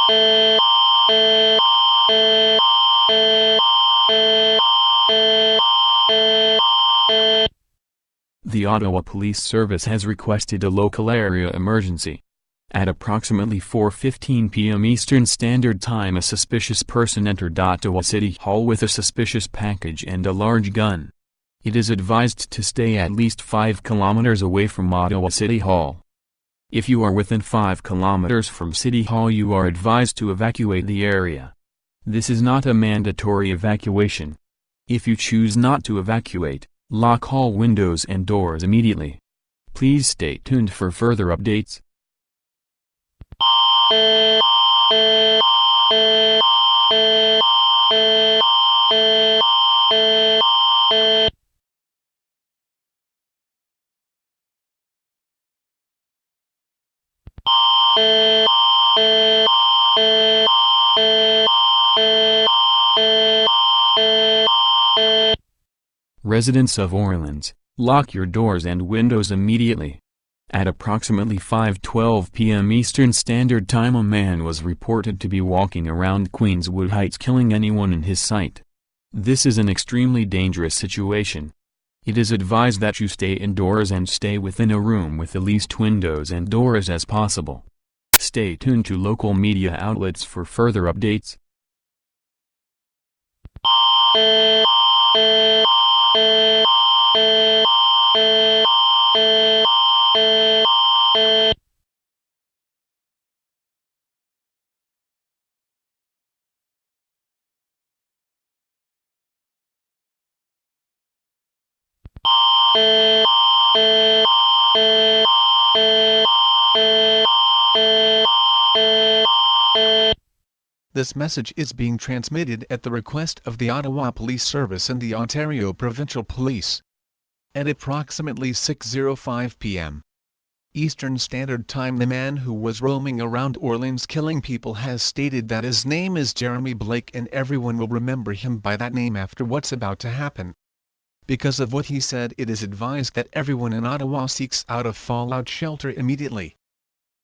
The Ottawa Police Service has requested a local area emergency. At approximately 4:15 p.m. Eastern Standard Time, a suspicious person entered Ottawa City Hall with a suspicious package and a large gun. It is advised to stay at least 5 kilometers away from Ottawa City Hall. If you are within 5 kilometers from City Hall, you are advised to evacuate the area. This is not a mandatory evacuation. If you choose not to evacuate, lock all windows and doors immediately. Please stay tuned for further updates. Residents of Orleans, lock your doors and windows immediately. At approximately 5:12 p.m. Eastern Standard Time, a man was reported to be walking around Queenswood Heights killing anyone in his sight. This is an extremely dangerous situation. It is advised that you stay indoors and stay within a room with the least windows and doors as possible. Stay tuned to local media outlets for further updates. This message is being transmitted at the request of the Ottawa Police Service and the Ontario Provincial Police. At approximately 6:05 p.m. Eastern Standard Time, the man who was roaming around Orleans killing people has stated that his name is Jeremy Blake and everyone will remember him by that name after what's about to happen. Because of what he said, it is advised that everyone in Ottawa seeks out a fallout shelter immediately.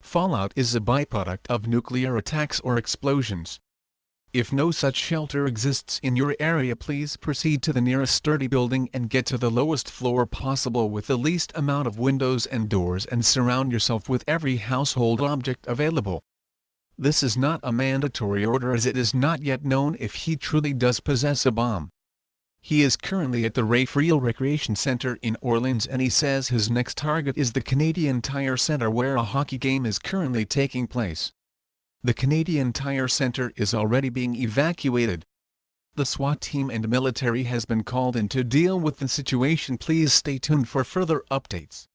Fallout is a byproduct of nuclear attacks or explosions. If no such shelter exists in your area, please proceed to the nearest sturdy building and get to the lowest floor possible with the least amount of windows and doors, and surround yourself with every household object available. This is not a mandatory order, as it is not yet known if he truly does possess a bomb. He is currently at the Ray Friel Recreation Center in Orleans, and he says his next target is the Canadian Tire Center, where a hockey game is currently taking place. The Canadian Tire Center is already being evacuated. The SWAT team and military has been called in to deal with the situation. Please stay tuned for further updates.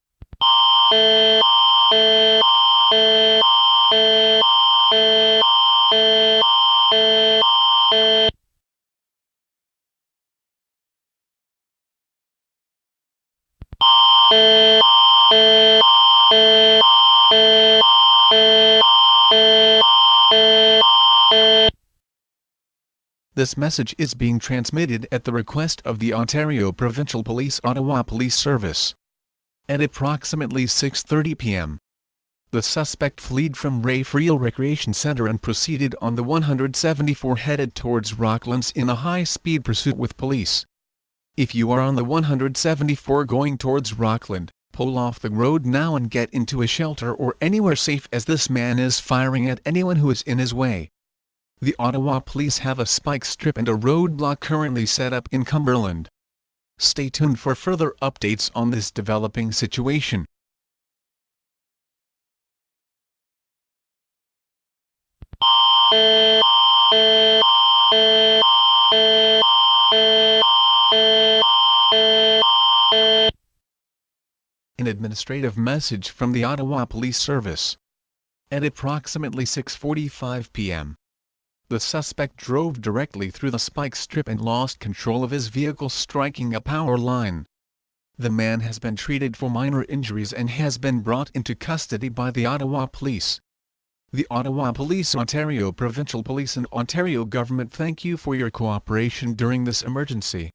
This message is being transmitted at the request of the Ontario Provincial Police Ottawa Police Service. At approximately 6:30 p.m. the suspect fled from Ray Friel Recreation Center and proceeded on the 174 headed towards Rocklands in a high-speed pursuit with police. If you are on the 174 going towards Rockland, pull off the road now and get into a shelter or anywhere safe, as this man is firing at anyone who is in his way. The Ottawa Police have a spike strip and a roadblock currently set up in Cumberland. Stay tuned for further updates on this developing situation. An administrative message from the Ottawa Police Service. At approximately 6:45 p.m. the suspect drove directly through the spike strip and lost control of his vehicle, striking a power line. The man has been treated for minor injuries and has been brought into custody by the Ottawa Police. The Ottawa Police, Ontario Provincial Police and Ontario Government thank you for your cooperation during this emergency.